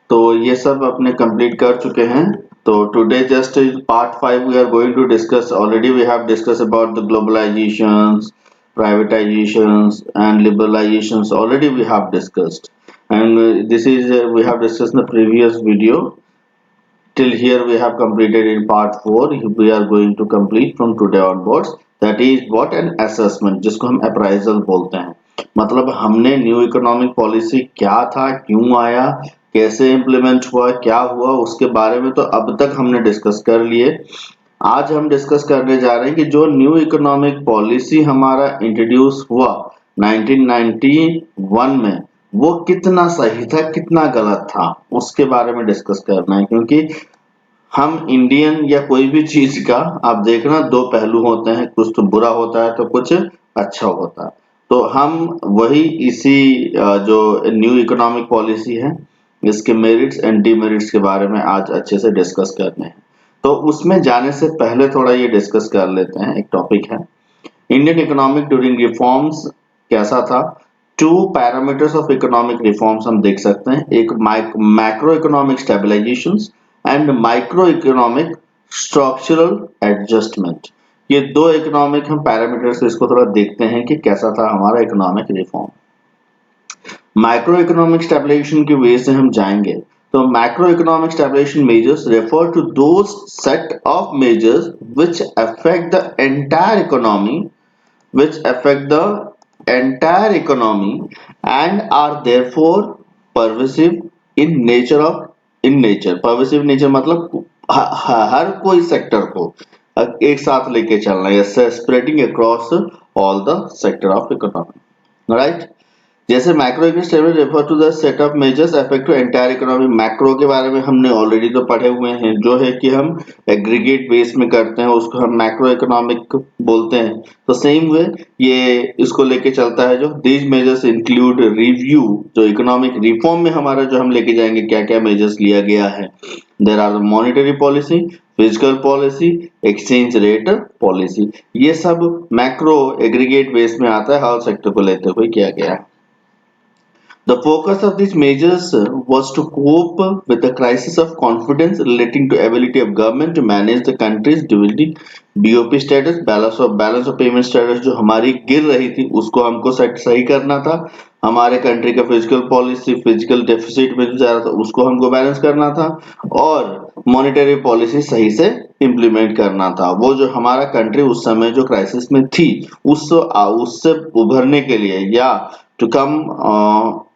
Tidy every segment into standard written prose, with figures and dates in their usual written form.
तो ये सब अपने कंप्लीट कर चुके हैं। तो today just part 5 we are going to discuss, already we have discuss about the globalisations, privatizations and liberalizations. Already we have discussed, and this is we have discussed in the previous video. Till here we have completed in part 4. We are going to complete from today onwards. That is what an assessment, जिसको हम appraisal बोलते हैं। मतलब हमने new economic policy क्या था, क्यों आया, कैसे इम्प्लीमेंट हुआ, क्या हुआ, उसके बारे में तो अब तक हमने डिस्कस कर लिए। आज हम डिस्कस करने जा रहे हैं कि जो न्यू इकोनॉमिक पॉलिसी हमारा इंट्रोड्यूस हुआ 1991 में, वो कितना सही था, कितना गलत था, उसके बारे में डिस्कस करना है। क्योंकि हम इंडियन या कोई भी चीज का आप देखना दो पहलू होते हैं, कुछ तो बुरा होता है तो कुछ अच्छा होता है। तो हम वही इसी जो न्यू इकोनॉमिक पॉलिसी है, इसके मेरिट्स एंड डिमेरिट्स के बारे में आज अच्छे से डिस्कस करने हैं। तो उसमें जाने से पहले थोड़ा ये डिस्कस कर लेते हैं। एक टॉपिक है इंडियन इकोनॉमिक ड्यूरिंग रिफॉर्म्स कैसा था। Two parameters of economic reforms हम देख सकते हैं, एक macro economic stabilisations and micro economic structural adjustment. ये दो इकोनॉमिक हम पैरामीटर्स, इसको थोड़ा देखते हैं कि कैसा था हमारा economic reform. Micro economic stabilisation की वजह से हम जाएंगे तो macro economic stabilisation measures refer to those set of measures which affect the entire economy and are therefore pervasive in nature. Pervasive nature मतलब हर कोई सेक्टर को एक साथ लेके चलना है, spreading across all the sector of economy, right. जैसे macro economic stabilisation refer to the set of measures affect to entire economy. Macro के बारे में हमने ऑलरेडी तो पढ़े हुए हैं, जो है कि हम एग्रीगेट बेस में करते हैं, उसको हम मैक्रो इकोनॉमिक बोलते हैं। तो सेम वे ये इसको लेके चलता है, जो दीज मेजर्स इंक्लूड रिव्यू, जो इकोनॉमिक रिफॉर्म में हमारा जो हम लेके जाएंगे क्या क्या मेजर्स लिया गया है। There are monetary policy, physical policy, exchange rate policy, ये सब मैक्रो एग्रीगेट बेस में आता है, हर सेक्टर को लेते हुए किया गया है। The focus of these measures was to cope with the crisis of confidence relating to ability of government to manage the country's during BOP status, balance of payment status जो हमारी गिर रही थी उसको हमको सही करना था। हमारे कंट्री का फिजिकल पॉलिसी, फिजिकल डेफिसिट में जो जा रहा था उसको हमको बैलेंस करना था, और मॉनेटरी पॉलिसी सही से इम्प्लीमेंट करना था। वो जो हमारा कंट्री उस समय जो क्राइसिस में थी उससे उभरने के लिए, या to come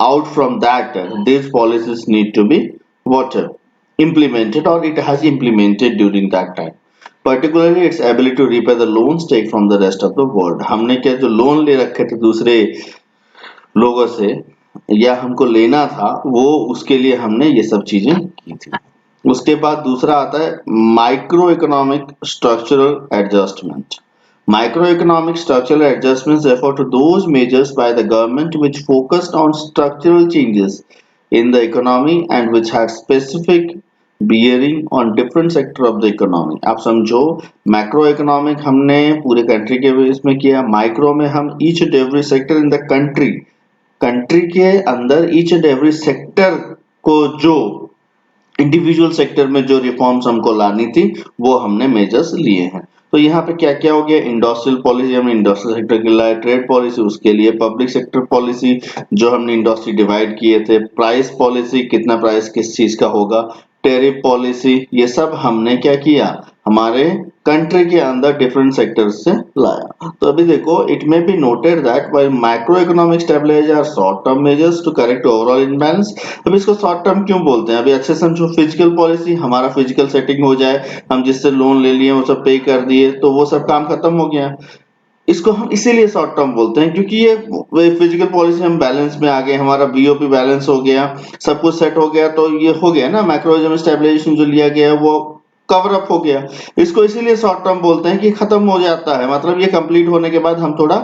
out from that, these policies need to be implemented, or it has implemented during that time. Particularly its ability to repay the loans take from the rest of the world. हमने क्या जो loan ले रखे थे दूसरे लोगों से या हमको लेना था, वो उसके लिए हमने ये सब चीजें की थी। उसके बाद दूसरा आता है micro economic structural adjustment. Microeconomic structural adjustments refer to those measures by the government which focused on structural changes in the economy and which had specific bearing on different sector of the economy. आप समझो macro economic हमने पूरे country के base में किया, micro में हम each and every sector in the country के अंदर ईच एंड एवरी सेक्टर को जो इंडिविजुअल सेक्टर में जो रिफॉर्म्स हमको लानी थी वो हमने मेजर्स लिए हैं। तो यहाँ पे क्या क्या हो गया, इंडस्ट्रियल पॉलिसी हमने इंडस्ट्रियल सेक्टर के लिए, ट्रेड पॉलिसी उसके लिए, पब्लिक सेक्टर पॉलिसी जो हमने इंडस्ट्री डिवाइड किए थे, प्राइस पॉलिसी कितना प्राइस किस चीज का होगा, टैरिफ पॉलिसी, ये सब हमने क्या किया हमारे कंट्री के अंदर डिफरेंट सेक्टर्स से लाया। तो अभी देखो, it may be noted that while macro economic stabilisation are short term measures to correct overall imbalance. अब इसको शॉर्ट टर्म क्यों बोलते हैं, अभी अच्छे समझो। फिजिकल पॉलिसी, हमारा फिजिकल सेटिंग हो जाए, हम जिससे लोन ले लिए वो सब पे कर दिए, तो वो सब काम खत्म हो गया। इसको हम इसीलिए शॉर्ट टर्म बोलते हैं क्योंकि ये फिजिकल पॉलिसी हम बैलेंस में आ गए, हमारा बीओपी बैलेंस हो गया, सब कुछ सेट हो गया, तो ये हो गया ना मैक्रो इकोनॉमिक स्टेबलाइजेशन जो लिया गया वो कवर अप हो गया। इसको इसीलिए शॉर्ट टर्म बोलते हैं कि खत्म हो जाता है, मतलब ये कंप्लीट होने के बाद हम थोड़ा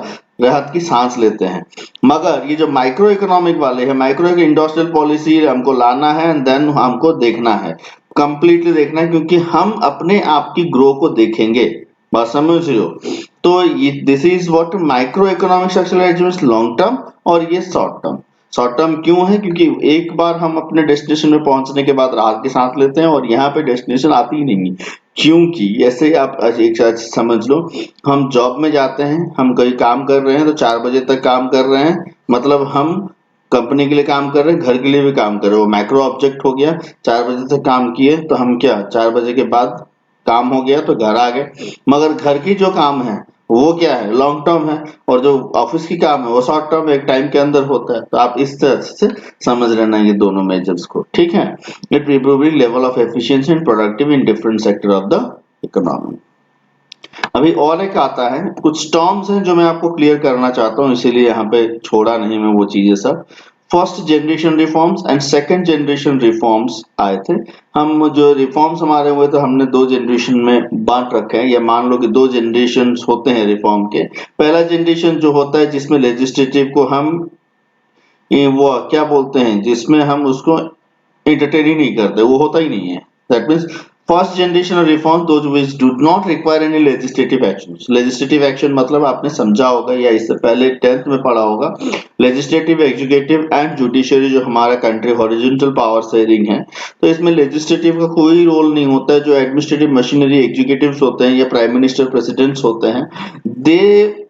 राहत की सांस लेते हैं। मगर ये जो माइक्रो इकोनॉमिक वाले हैं, माइक्रो इंडस्ट्रियल पॉलिसी हमको लाना है एंड देन हमको देखना है, कंप्लीटली देखना है, क्योंकि हम अपने आप की ग्रो को देखेंगे, बात समझ रहे हो। तो this is what micro economic structural adjustment long term और ये शॉर्ट टर्म। शॉर्ट टर्म क्यों है? क्योंकि एक बार हम अपने डेस्टिनेशन में पहुंचने के बाद रात की सांस लेते हैं और यहाँ पे डेस्टिनेशन आती ही नहीं है। क्योंकि ऐसे आप एक साथ समझ लो, हम जॉब में जाते हैं, हम कहीं काम कर रहे हैं तो 4 बजे तक काम कर रहे हैं, मतलब हम कंपनी के लिए काम कर रहे हैं, घर के लिए भी काम कर रहे हैं, वो मैक्रो ऑब्जेक्ट हो गया। 4 बजे तक काम किए तो हम क्या 4 बजे के बाद काम हो गया तो घर आ गए, मगर घर की जो काम है वो क्या है, लॉन्ग टर्म है, और जो ऑफिस की काम है वो शॉर्ट टर्म एक टाइम के अंदर होता है। तो आप इस तरह से समझ लेना ये दोनों मेजर्स को, ठीक है। It improving level of efficiency and productive in different sector of the economy. अभी और एक आता है, कुछ टर्म्स हैं जो मैं आपको क्लियर करना चाहता हूँ, इसीलिए यहाँ पे छोड़ा नहीं मैं वो चीजें सब। First generation reforms and second generation reforms आए थे। हम जो रिफॉर्म्स हमारे हुए तो हमने 2 जनरेशन में बांट रखे हैं, या मान लो कि 2 जनरेशन होते हैं रिफॉर्म के। पहला जनरेशन जो होता है जिसमें लेजिस्लेटिव को हम वो क्या बोलते हैं, जिसमें हम उसको एंटरटेन ही नहीं करते, वो होता ही नहीं है। That means first generation of reform those which do not require any legislative actions. Legislative action मतलब आपने समझा होगा या इससे पहले 10th में पढ़ा होगा, लेजिस्लेटिव, एग्जीक्यूटिव एंड जुडिशरी जो हमारा कंट्री हॉरिजॉन्टल पावर शेयरिंग है, तो इसमें लेजिस्लेटिव का कोई रोल नहीं होता है। जो एडमिनिस्ट्रेटिव मशीनरी एग्जीक्यूटिव्स होते हैं या प्राइम मिनिस्टर प्रेसिडेंट्स होते हैं, they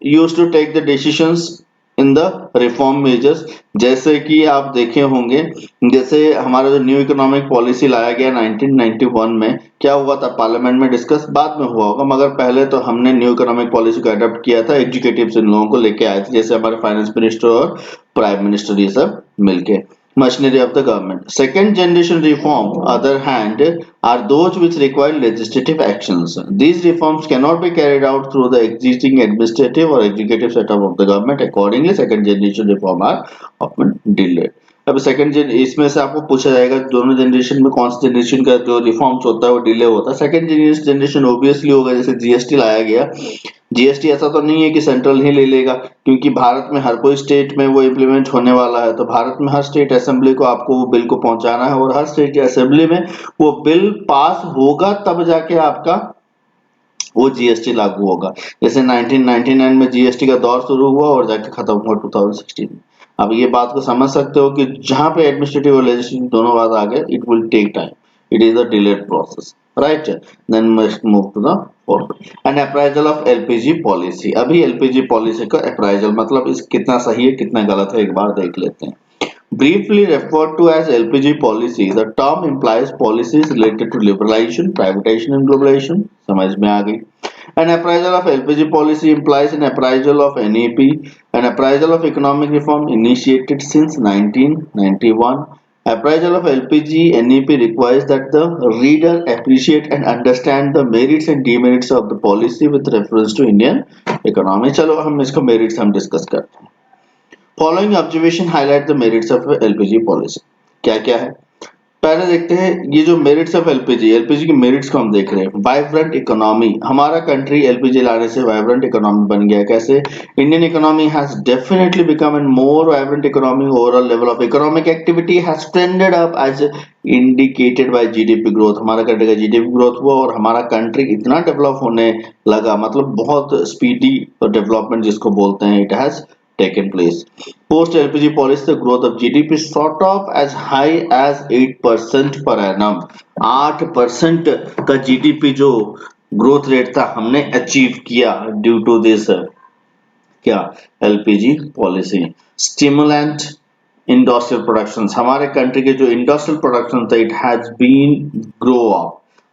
used to take the decisions in the reform measures. जैसे कि आप देखे होंगे, जैसे हमारा जो न्यू इकोनॉमिक पॉलिसी लाया गया 1991 में, क्या हुआ था पार्लियामेंट में डिस्कस बाद में हुआ होगा, मगर पहले तो हमने न्यू इकोनॉमिक पॉलिसी को अडॉप्ट किया था, एग्जीक्यूटिव्स इन लोगों को लेके आए थे, जैसे हमारे फाइनेंस मिनिस्टर और प्राइम मिनिस्टर, ये सब मिलके machinery of the government. Second generation reform, other hand, are those which require legislative actions. These reforms cannot be carried out through the existing administrative or executive setup of the government. Accordingly, second generation reform are often delayed. अब second इसमें से आपको पूछा जाएगा दोनों generation में कौन सी generation का जो रिफॉर्म्स होता है वो डिले होता है। सेकंड जनरेशन ऑब्वियसली होगा, जैसे जीएसटी लाया गया। जीएसटी ऐसा तो नहीं है कि सेंट्रल ही ले लेगा, क्योंकि भारत में हर कोई स्टेट में वो इम्प्लीमेंट होने वाला है, तो भारत में हर स्टेट असेंबली को आपको वो बिल को पहुंचाना है, और हर स्टेट की असेंबली में वो बिल पास होगा तब जाके आपका वो जीएसटी लागू होगा। जैसे 1999 में जीएसटी का दौर शुरू हुआ और जाके खत्म हुआ 2016 में। अब ये बात को समझ सकते हो कि जहां पे एडमिनिस्ट्रेटिव और लेजिस्लेटिव दोनों बात आ गए, it will take time, it is a delayed process, right? Then must move to the forward. An appraisal of LPG policy. अभी LPG policy का appraisal मतलब इस कितना सही है कितना गलत है एक बार देख लेते हैं। Briefly referred to as LPG policy, the term implies policies related to liberalization, privatization and globalization. समझ में आ गई। An appraisal of LPG policy implies an appraisal of NEP, an appraisal of economic reform initiated since 1991. Appraisal of LPG NEP requires that the reader appreciate and understand the merits and demerits of the policy with reference to Indian economy. चलो हम इसको merits हम discuss करते हैं। Following observation highlight the merits of LPG policy. क्या क्या है? पहले देखते हैं ये जो मेरिट्स ऑफ एलपीजी की मेरिट्स को हम देख रहे हैं। वाइब्रेंट इकोनॉमी, हमारा कंट्री एलपीजी लाने से वाइब्रेंट इकोनॉमी बन गया। कैसे? Indian economy has definitely become an more vibrant economy. Overall level of economic activity has trended up as indicated by GDP growth. हमारा कंट्री का जीडीपी ग्रोथ हुआ और हमारा कंट्री इतना डेवलप होने लगा, मतलब बहुत स्पीडी डेवलपमेंट जिसको बोलते हैं, it has taken place. Post LPG policy, the growth of GDP shot up as high as 8% per annum. 8% का GDP जो ग्रोथ रेट था हमने अचीव किया ड्यू टू दिस क्या LPG policy. Stimulant industrial production, हमारे कंट्री के जो industrial production था it has been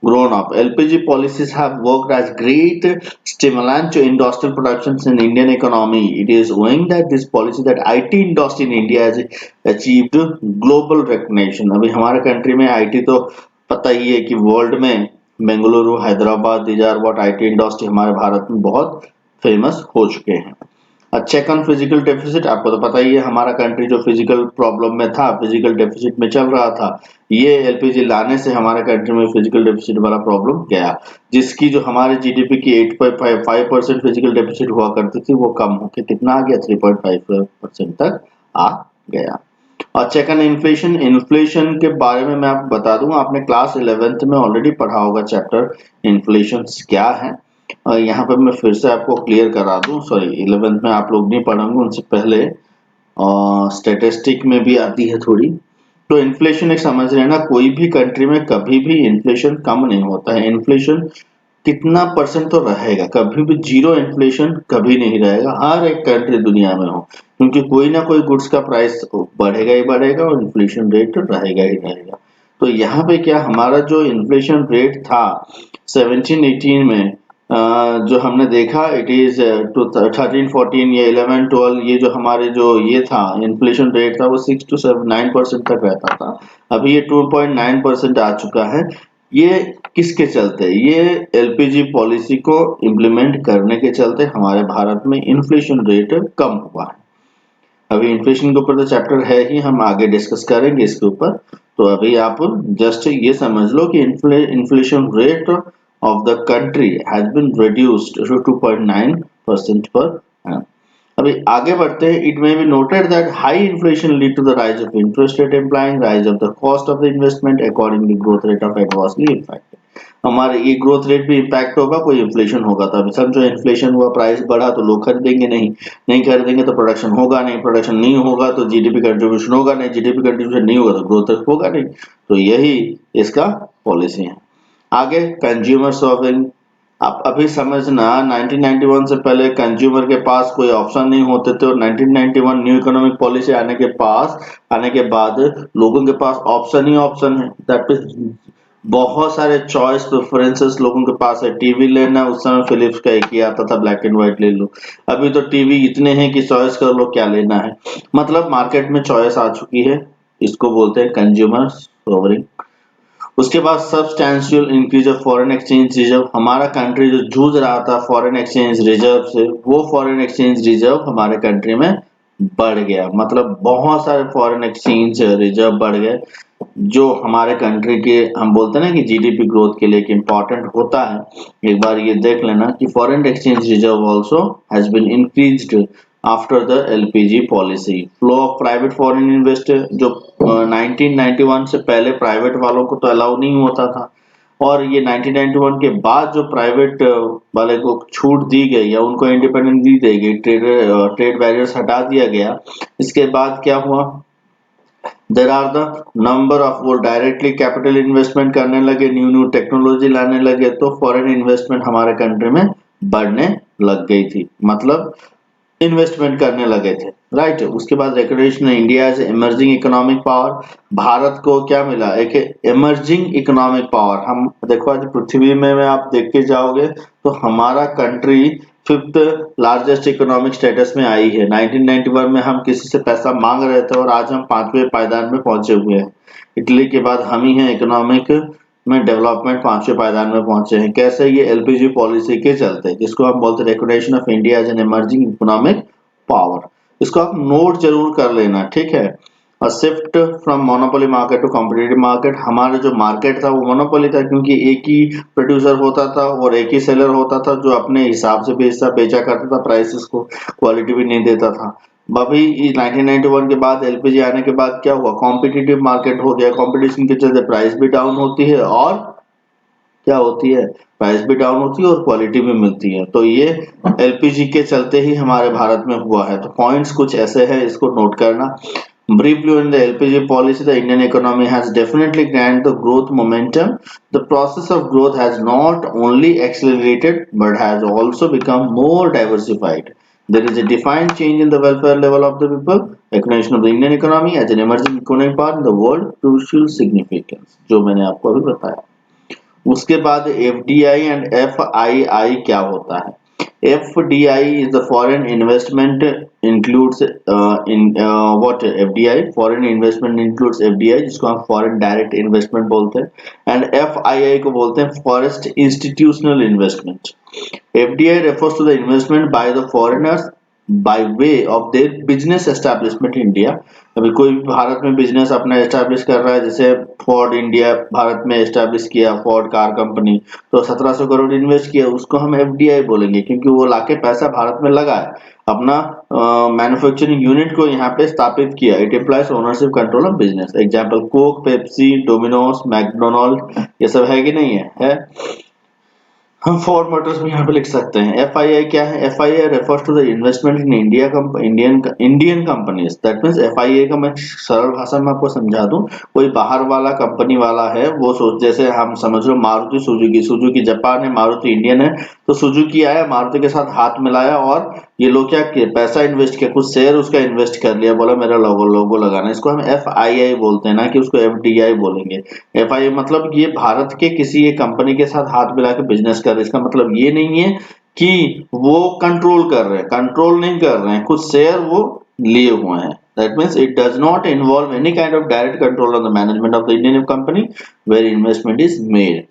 grown up. LPG policies have worked as great stimulant to industrial productions in Indian economy. It is owing that this policy that IT industry in India has achieved global recognition. अभी हमारे country में IT तो पता ही है कि world में Bengaluru, Hyderabad, these are what IT industry हमारे भारत में बहुत फेमस हो चुके हैं। चेक ऑन फिजिकल डेफिसिट, आपको तो पता ही है हमारा कंट्री जो फिजिकल प्रॉब्लम में था, फिजिकल डेफिसिट में चल रहा था, ये एलपीजी लाने से हमारे कंट्री में फिजिकल डेफिसिट वाला प्रॉब्लम गया, जिसकी जो हमारे जीडीपी की 8.5% फिजिकल डेफिसिट हुआ करती थी वो कम होकर कितना आ गया 3.5% तक आ गया। और चेक ऑन इन्फ्लेशन, इन्फ्लेशन के बारे में मैं आपको बता दूं, आपने क्लास 11th में ऑलरेडी पढ़ा होगा चैप्टर इन्फ्लेशन क्या है। यहाँ पे मैं फिर से आपको क्लियर करा दूं, सॉरी 11th में आप लोग नहीं पढ़ेंगे, उनसे पहले और स्टैटिस्टिक में भी आती है थोड़ी। तो इन्फ्लेशन एक समझ रहे हैं ना, कोई भी कंट्री में कभी भी इन्फ्लेशन कम नहीं होता है। इन्फ्लेशन कितना परसेंट तो रहेगा, कभी भी जीरो इन्फ्लेशन कभी नहीं रहेगा, हर एक कंट्री दुनिया में हो, क्योंकि कोई ना कोई गुड्स का प्राइस बढ़ेगा ही बढ़ेगा और इन्फ्लेशन रेट रहेगा ही रहेगा। तो यहाँ पे क्या हमारा जो इन्फ्लेशन रेट था 17-18 में, जो हमने देखा इट इज 13-14 या 11-12, ये जो हमारे जो ये था इन्फ्लेशन रेट था वो 6 to 9% तक रहता था। अभी ये 2.9% आ चुका है। ये किसके चलते? ये एलपीजी पॉलिसी को इम्प्लीमेंट करने के चलते हमारे भारत में इन्फ्लेशन रेट कम हुआ है। अभी इन्फ्लेशन के ऊपर तो चैप्टर है ही, हम आगे डिस्कस करेंगे इसके ऊपर। तो अभी आप जस्ट ये समझ लो कि inflation rate of the country has been reduced to 2.9% per annum. अभी आगे बढ़ते हैं। It may be noted that high inflation lead to the rise of interest rate, implying rise of the cost of the investment. Accordingly, growth rate of adversely impacted. हमारे ये growth rate भी impact होगा, कोई inflation होगा तो अभी समझो inflation हुआ, प्राइस बढ़ा तो लोग खरीदेंगे नहीं खरीदेंगे तो प्रोडक्शन होगा नहीं, प्रोडक्शन नहीं होगा तो जीडीपी कंट्रीब्यूशन होगा नहीं, जीडीपी कंट्रीब्यूशन नहीं होगा तो ग्रोथ रेट होगा नहीं। तो यही इसका पॉलिसी है। आगे कंज्यूमर सॉवरिंग। आप अभी समझना 1991 से पहले कंज्यूमर के पास कोई ऑप्शन नहीं होते थे, और 1991 न्यू इकोनॉमिक पॉलिसी आने के बाद लोगों के पास ऑप्शन ही ऑप्शन है। दैट मींस बहुत सारे चॉइस प्रेफरेंसेस लोगों के पास है। टीवी लेना, उस समय फिलिप्स का एक ही आता था, ब्लैक एंड व्हाइट ले लो। अभी तो टीवी इतने हैं कि चॉइस कर लो क्या लेना है। मतलब मार्केट में चॉइस आ चुकी है, इसको बोलते हैं कंज्यूमर सॉवरिंग। उसके बाद substantial increase of foreign exchange reserve. हमारा कंट्री जो जूझ रहा था फॉरेन एक्सचेंज रिजर्व से, वो फॉरेन एक्सचेंज रिजर्व हमारे कंट्री में बढ़ गया। मतलब बहुत सारे फॉरेन एक्सचेंज रिजर्व बढ़ गए, जो हमारे कंट्री के, हम बोलते हैं ना कि जीडीपी ग्रोथ के लिए इम्पोर्टेंट होता है। एक बार ये देख लेना कि foreign exchange reserve also has been increased after the LPG policy. Flow of private foreign investor, जो 1991 से पहले प्राइवेट वालों को तो अलाउ नहीं होता था, और ये 1991 के बाद जो प्राइवेट वाले को छूट दी गई या उनको इंडिपेंडेंस दी गई, ट्रेड बैरियर्स हटा दिया गया। इसके बाद क्या हुआ, there are the number of, वो डायरेक्टली कैपिटल इन्वेस्टमेंट करने लगे, न्यू टेक्नोलॉजी लाने लगे, तो फॉरेन इन्वेस्टमेंट हमारे कंट्री में बढ़ने लग गई थी, मतलब इन्वेस्टमेंट करने लगे थे, राइट। उसके बाद recognition India as emerging economic power. Bharat को क्या मिला, एक इमर्जिंग इकोनॉमिक पावर। हम देखो आज पृथ्वी में आप देख के जाओगे तो हमारा country 5th largest economic status में आई है। 1991 में हम किसी से पैसा मांग रहे थे और आज हम 5वें पायदान में पहुंचे हुए हैं। इटली के बाद हम ही हैं इकोनॉमिक में डेवलपमेंट 5वें पायदान में पहुंचे हैं। कैसे? ये एलपीजी पॉलिसी के चलते, जिसको हम बोलते हैं recognition of India as an emerging economic power. इसको आप नोट जरूर कर लेना, ठीक है। Shift from monopoly market to competitive market. हमारा जो मार्केट था वो मोनोपोली था, क्योंकि एक ही प्रोड्यूसर होता था और एक ही सेलर होता था जो अपने हिसाब से बेचा करता था, प्राइसेस को, क्वालिटी भी नहीं देता था। अभी 1991 के बाद एलपीजी आने के बाद क्या हुआ, कॉम्पिटिटिव मार्केट हो गया। कॉम्पिटिशन के चलते प्राइस भी डाउन होती है और क्या होती है, प्राइस भी डाउन होती है और क्वालिटी भी मिलती है। तो ये एलपीजी के चलते ही हमारे भारत में हुआ है। तो पॉइंट्स कुछ ऐसे हैं, इसको नोट करना। Briefly on the LPG policy, the Indian economy has definitely gained the growth momentum. The process of growth has not only accelerated but has also become more diversified. There is a defined change in the welfare level of the people. Recognition of the Indian economy as an emerging economic part in the world, crucial significance. जो मैंने आपको अभी बताया। उसके बाद FDI and FII क्या होता है? FDI is the foreign investment includes what FDI, foreign investment includes FDI, जिसको हम foreign direct investment बोलते हैं, and FII को बोलते हैं forest institutional investment. FDI refers to the investment by the foreigners by way of their business establishment in India. अभी कोई भारत में बिजनेस अपना एस्टैब्लिश कर रहा है, जैसे फोर्ड इंडिया भारत में एस्टैब्लिश किया, फोर्ड कार कंपनी, तो 1700 करोड़ इन्वेस्ट किया, उसको हम एफडीआई बोलेंगे, क्योंकि वो लाके पैसा भारत में लगाए, अपना मैन्युफैक्चरिंग यूनिट को यहाँ पे स्थापित किया। It implies ownership control of business. Example Coke, Pepsi, Domino's, McDonald, ये सब है कि नहीं है? हम फॉर मोटर्स में यहाँ पे लिख सकते हैं। FII क्या है? FII refers to the investment in India Indian companies. That means FII का मैं सरल भाषा में आपको समझा दूं, कोई बाहर वाला कंपनी वाला है, वो सोच, जैसे हम समझ लो मारुति सुजुकी, सुजुकी जापान है, मारुति इंडियन है, तो सुजुकी आया, मारुति के साथ हाथ मिलाया और ये लोग क्या किए, पैसा इन्वेस्ट किया, कुछ शेयर उसका इन्वेस्ट कर लिया, बोला मेरा लोगो लगाना। इसको हम FII बोलते हैं, ना कि उसको FDI बोलेंगे। FII मतलब ये भारत के किसी एक कंपनी के साथ हाथ मिला के बिजनेस कर रहे हैं। इसका मतलब ये नहीं है कि वो कंट्रोल कर रहे हैं, कंट्रोल नहीं कर रहे हैं, कुछ शेयर वो लिए हुए हैं। That means it does not involve any kind of direct control on the management of the Indian company where investment is made.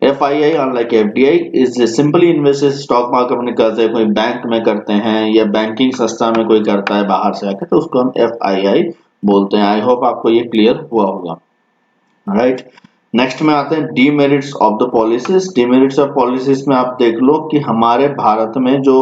FII unlike FDI is simply invested stock market में करते हैं, कोई bank में करते हैं या banking संस्था में कोई करता है बाहर से आकर, तो उसको हम FII बोलते हैं। आई होप आपको ये क्लियर हुआ होगा, राइट। नेक्स्ट में आते हैं demerits of the policies. Demerits of policies में आप देख लो कि हमारे भारत में जो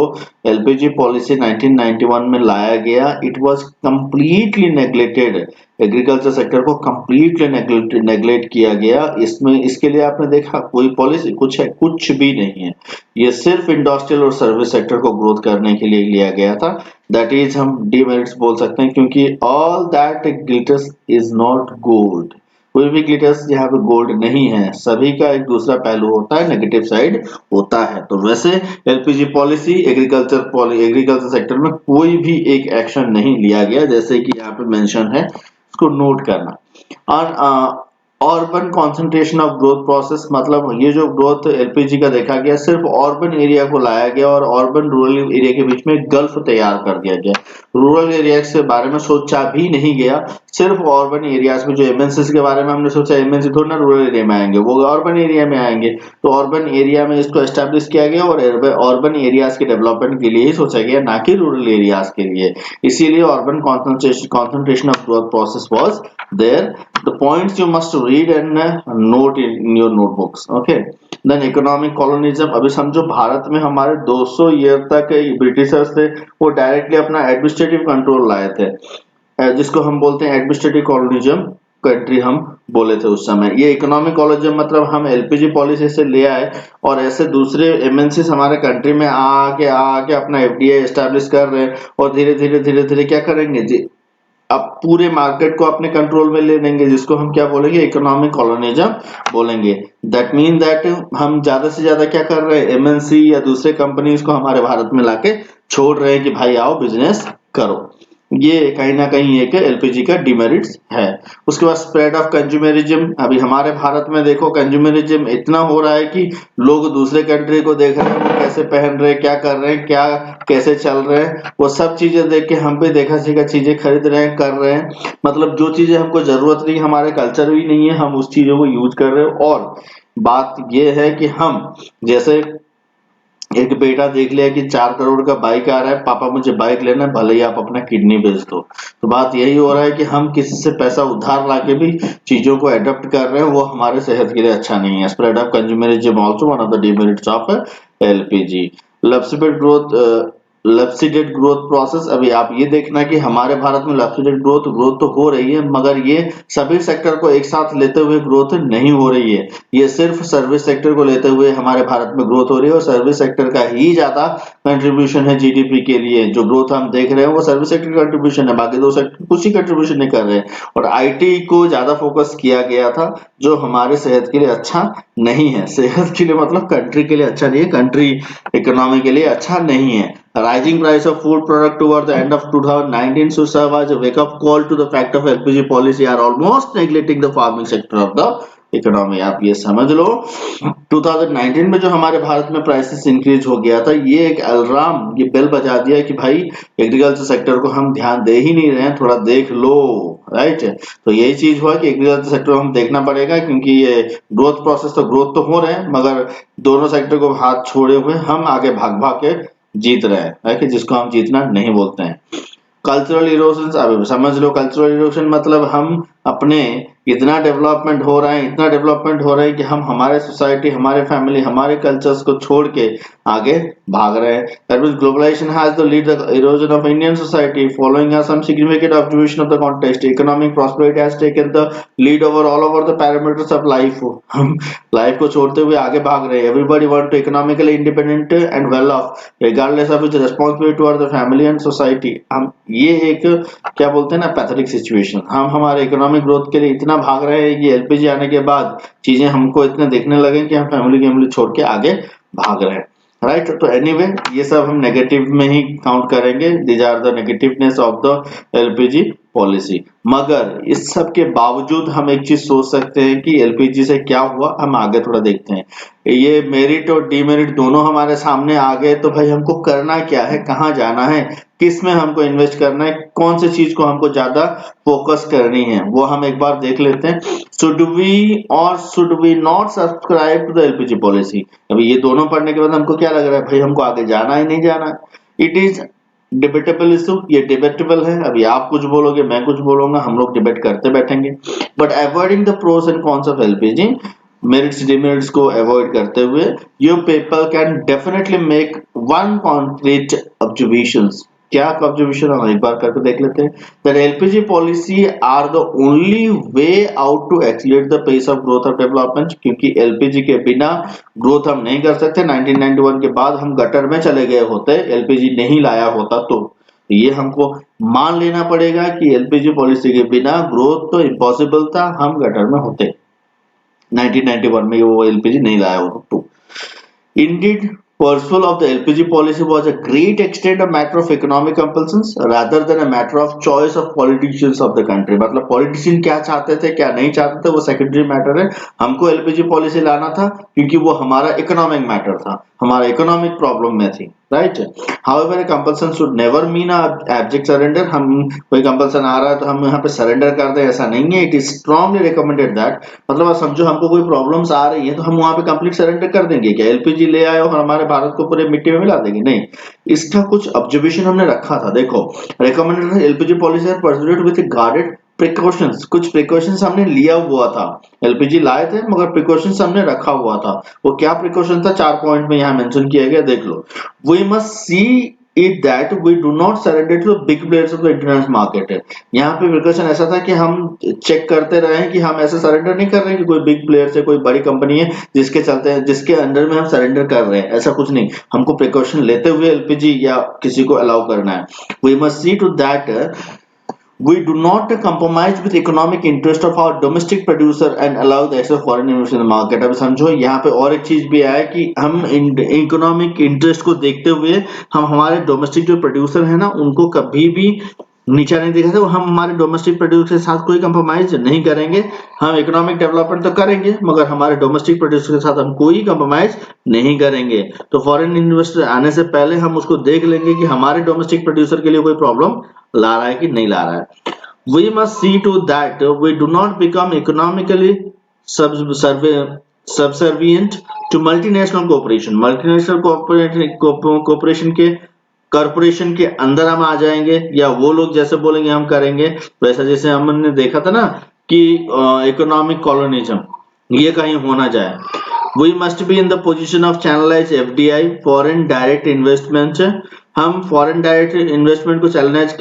एलपीजी पॉलिसी 1991 में लाया गया, it was completely neglected. Agriculture sector को कंप्लीटली नेग्लेक्ट किया गया। इसमें इसके लिए आपने देखा कोई पॉलिसी कुछ है? कुछ भी नहीं है। ये सिर्फ इंडस्ट्रियल और सर्विस सेक्टर को ग्रोथ करने के लिए लिया गया था। दैट इज हम डीमेरिट्स बोल सकते हैं, क्योंकि all that glitters is not gold. कोई भी ग्लिटर्स यहाँ पे गोल्ड नहीं है, सभी का एक दूसरा पहलू होता है, नेगेटिव साइड होता है। तो वैसे एलपीजी पॉलिसी एग्रीकल्चर सेक्टर में कोई भी एक एक्शन नहीं लिया गया, जैसे कि यहाँ पे मेंशन है, इसको नोट करना। और urban concentration of growth process, मतलब ये जो ग्रोथ एलपीजी का देखा गया सिर्फ अर्बन एरिया को लाया गया और अर्बन रूरल एरिया के बीच में गल्फ तैयार कर दिया गया। रूरल एरिया के बारे में सोचा भी नहीं गया, सिर्फ अर्बन एरियाज में। जो एमएनसी के बारे में हमने सोचा, एमएनसी थोड़ा ना रूरल एरिया में आएंगे, वो अर्बन एरिया में आएंगे, तो अर्बन एरिया में इसको एस्टेब्लिश किया गया और अर्बन एरियाज के डेवलपमेंट के लिए ही सोचा गया, ना कि रूरल एरियाज के लिए। इसीलिए urban concentration of growth process was there. The points you must read and note in your notebooks. Okay. Then economic colonialism. अभी समझो भारत में हमारे 200 ईयर तक ब्रिटिशर्स थे, वो डायरेक्टली अपना एडमिनिस्ट्रेटिव कंट्रोल लाए थे, जिसको हम बोलते हैं एडमिनिस्ट्रेटिव कॉलोनिज्म कंट्री हम बोले थे उस समय। ये इकोनॉमिक कॉलोनिज्म मतलब हम एलपीजी पॉलिसी से ले आए और ऐसे दूसरे एमएनसी हमारे कंट्री में आके अपना एफडीआई एस्टैब्लिश कर रहे हैं और धीरे धीरे क्या करेंगे जी, अब पूरे मार्केट को अपने कंट्रोल में ले लेंगे, जिसको हम क्या बोलेंगे, इकोनॉमिक कॉलोनिज्म बोलेंगे। दैट मीन दैट हम ज्यादा से ज्यादा क्या कर रहे हैं, एमएनसी या दूसरे कंपनीज को हमारे भारत में लाके छोड़ रहे हैं कि भाई आओ बिजनेस करो। ये कहीं ना कहीं एक एलपीजी का डिमेरिट्स है। उसके बाद स्प्रेड ऑफ कंज्यूमरिज्म। अभी हमारे भारत में देखो कंज्यूमरिज्म इतना हो रहा है कि लोग दूसरे कंट्री को देख रहे हैं, वो कैसे पहन रहे हैं, क्या कर रहे हैं, क्या कैसे चल रहे हैं, वो सब चीजें देख के हम भी देखा सीखा चीजें खरीद रहे हैं, कर रहे हैं। मतलब जो चीजें हमको जरूरत नहीं, हमारे कल्चर भी नहीं है, हम उस चीजों को यूज कर रहे हैं। और बात ये है कि हम जैसे एक बेटा देख लिया कि 4 करोड़ का बाइक आ रहा है, पापा मुझे बाइक लेना है, भले ही आप अपना किडनी बेच दो। तो बात यही हो रहा है कि हम किसी से पैसा उधार लाके भी चीजों को एडॉप्ट कर रहे हैं, वो हमारे सेहत के लिए अच्छा नहीं है। Spread of consumerism also one of the demerits of LPG. Lopsided growth process. अभी आप ये देखना कि हमारे भारत में लैप्सिडेट ग्रोथ तो हो रही है, मगर ये सभी सेक्टर को एक साथ लेते हुए ग्रोथ नहीं हो रही है। ये सिर्फ सर्विस सेक्टर को लेते हुए हमारे भारत में ग्रोथ हो रही है और सर्विस सेक्टर का ही ज्यादा कंट्रीब्यूशन है जीडीपी के लिए। जो ग्रोथ हम देख रहे हैं वो सर्विस सेक्टर का कंट्रीब्यूशन है, बाकी दो सेक्टर कुछ ही कंट्रीब्यूशन नहीं कर रहे हैं। और आईटी को ज्यादा फोकस किया गया था, जो हमारे सेहत के लिए अच्छा नहीं है। सेहत के लिए मतलब कंट्री के लिए अच्छा नहीं है, कंट्री इकोनॉमी के लिए अच्छा नहीं है। Rising price of food product toward the end of 2019 should serve as a wake-up call to the fact of LPG policy are almost neglecting the farming sector of the economy। आप ये समझ लो 2019 में जो हमारे भारत में प्राइसेस इंक्रीज हो गया था, ये एक अलार्म, ये बेल बजा दिया कि भाई एग्रीकल्चर सेक्टर को हम ध्यान दे ही नहीं रहे हैं, थोड़ा देख लो, राइट। तो यही चीज हुआ कि एग्रीकल्चर सेक्टर को हम देखना पड़ेगा, क्योंकि ये ग्रोथ प्रोसेस तो ग्रोथ तो हो रहे हैं, मगर दोनों सेक्टर को हाथ छोड़े हुए हम आगे भाग भाग के जीत रहे हैं, जिसको हम जीतना नहीं बोलते हैं। कल्चरल इरोजन, अब समझ लो कल्चरल इरोजन मतलब हम अपने इतना डेवलपमेंट हो रहा है, इतना डेवलपमेंट हो रहा है कि हम हमारे सोसाइटी, हमारे फैमिली, हमारे कल्चर्स को छोड़ के आगे भाग रहे हैं। That means globalization has to lead the erosion of Indian society. Following are some significant observation of the context. Economic prosperity has taken the lead over all over the parameters of life. हम life को छोड़ते हुए आगे भाग रहे हैं। Everybody want to economically independent and well off, regardless of its responsibility toward the family and society. हम ये एक क्या बोलते हैं ना, पैथेटिक सिचुएशन। हम हमारे इकोनॉमिक ग्रोथ के लिए इतना भाग रहे हैं कि एलपीजी आने के बाद चीजें हमको इतने देखने लगे कि हम फैमिली छोड़ के आगे भाग रहे हैं, राइट। तो एनीवे ये सब हम नेगेटिव में ही काउंट करेंगे। These are the negativeness of the LPG policy. मगर इस सब के बावजूद हम एक चीज सोच सकते हैं कि एलपीजी से क्या हुआ, हम आगे थोड़ा देखते हैं। ये मेरिट और डीमेरिट दोनों हमारे सामने आ गए, तो भाई हमको करना क्या है, कहाँ जाना है, किस में हमको इन्वेस्ट करना है, कौन सी चीज को हमको ज्यादा फोकस करनी है, वो हम एक बार देख लेते हैं। शुड वी और should we not subscribe to the LPG policy. अभी ये दोनों पढ़ने के बाद हमको क्या लग रहा है, भाई हमको आगे जाना है नहीं जाना है। इट इज डिबेटेबल इशू, ये डिबेटेबल है। अभी आप कुछ बोलोगे, मैं कुछ बोलूंगा, हम लोग डिबेट करते बैठेंगे। But avoiding the pros and cons of LPG, merits demerits को अवॉइड करते हुए, you people can definitely make one concrete observations. क्या ऑब्जर्वेशन हम एक बार करके देख लेते हैं। That LPG policy are the only way out to accelerate the pace of growth of development, क्योंकि एलपीजी के बिना ग्रोथ हम नहीं कर सकते। 1991 के बाद हम गटर में चले गए होते, एलपीजी नहीं लाया होता तो। ये हमको मान लेना पड़ेगा कि एलपीजी पॉलिसी के बिना ग्रोथ तो इम्पॉसिबल था, हम गटर में होते 1991 में, वो एलपीजी नहीं लाया होता तो। Indeed, pursuit of the LPG policy was a great extent a matter of economic compulsions rather than a matter of choice of politicians of the country। मतलब पॉलिटिशियन क्या चाहते थे क्या नहीं चाहते थे वो सेकेंडरी मैटर है। हमको एलपीजी पॉलिसी लाना था क्योंकि वो हमारा इकोनॉमिक मैटर था, हमारा इकोनॉमिक प्रॉब्लम में थी, right. However compulsion should never mean abject surrender. हम कोई कंपल्सन आ रहा है तो हम यहाँ पे सरेंडर कर दें, ऐसा नहीं है। It is strongly recommended that, मतलब आप समझो हमको कोई प्रॉब्लम्स आ रही है तो हम वहां पे कंप्लीट सरेंडर कर देंगे क्या? एलपीजी ले आए और हमारे भारत को पूरे मिट्टी में मिला देंगे? नहीं, इसका कुछ ऑब्जर्वेशन हमने रखा था। देखो, recommended LPG policy are pursued with guarded precautions. कुछ प्रिकॉशंस हमने लिया हुआ था, एलपीजी लाए थे मगर प्रिकॉशंस हमने रखा हुआ था। वो क्या प्रिकॉशन था, 4 पॉइंट में यहाँ मेंशन किया गया, देख लो। We must see it that we do not surrender to big players of the international market. यहाँ पे प्रिकॉशन ऐसा था कि हम चेक करते रहे कि हम ऐसे सरेंडर नहीं कर रहे हैं कि कोई बिग प्लेयर से कोई बड़ी कंपनी है जिसके चलते हैं, जिसके अंडर में हम सरेंडर कर रहे हैं, ऐसा कुछ नहीं। हमको प्रिकॉशन लेते हुए एलपीजी या किसी को अलाउ करना है। We must see to that we do not compromise with economic interest of our domestic producer and allow the access of foreign investment in the market। अब समझो यहाँ पे और एक चीज भी आया कि हम इकोनॉमिक इंटरेस्ट को देखते हुए हम हमारे डोमेस्टिक जो प्रोड्यूसर है ना उनको कभी भी नीचा नहीं दिखाते। हम हमारे डोमेस्टिक प्रोड्यूसर के साथ कोई कंप्रोमाइज नहीं करेंगे। हम इकोनॉमिक डेवलपमेंट तो करेंगे मगर हमारे डोमेस्टिक प्रोड्यूसर के साथ हम कोई कंप्रोमाइज नहीं करेंगे। तो फॉरेन इन्वेस्टर आने से पहले हम उसको देख लेंगे कि हमारे डोमेस्टिक प्रोड्यूसर के लिए कोई प्रॉब्लम ला रहा है कि नहीं ला रहा है। We must see to that we do not become economically subservient to multinational corporation। Multinational corporation के कॉर्पोरेशन के अंदर हम आ जाएंगे या वो लोग जैसे बोलेंगे हम करेंगे। वैसा जैसे हमने देखा था ना कि इकोनॉमिक कॉलोनिज्म, ये कहीं होना जाए। We must be in the position of channelize FDI foreign direct investment। हम फॉरेन डायरेक्ट इन्वेस्टमेंट को चैनलाइज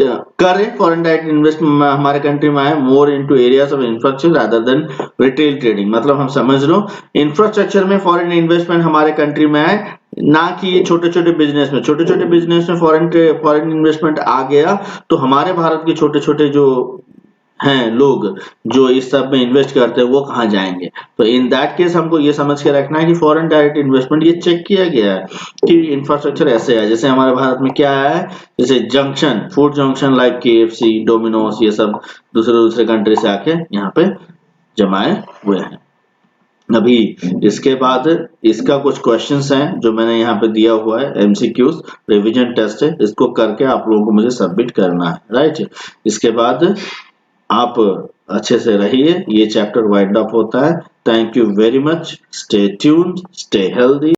करें, फॉरेन डायरेक्ट इन्वेस्टमेंट हमारे कंट्री में आए more into areas of infrastructure rather than retail trading. मतलब हम समझ लो इंफ्रास्ट्रक्चर में फॉरेन इन्वेस्टमेंट हमारे कंट्री में आए, ना कि ये छोटे छोटे बिजनेस में। छोटे छोटे बिजनेस में फॉरेन इन्वेस्टमेंट आ गया तो हमारे भारत के छोटे छोटे जो हैं लोग जो इस सब में इन्वेस्ट करते हैं वो कहाँ जाएंगे। तो इन दैट केस हमको ये समझ के रखना है कि फॉरेन डायरेक्ट इन्वेस्टमेंट ये चेक किया गया है कि इंफ्रास्ट्रक्चर ऐसे है। जैसे हमारे भारत में क्या है, जैसे junction, food junction like KFC, Domino's, ये सब दूसरे कंट्री से आके यहाँ पे जमाए हुए हैं। अभी इसके बाद इसका कुछ क्वेश्चंस हैं जो मैंने यहाँ पे दिया हुआ है, MCQs रिवीजन टेस्ट है, इसको करके आप लोगों को मुझे सबमिट करना है, राइट। इसके बाद आप अच्छे से रहिए, ये चैप्टर वाइंड अप होता है। Thank you very much, stay tuned, stay healthy.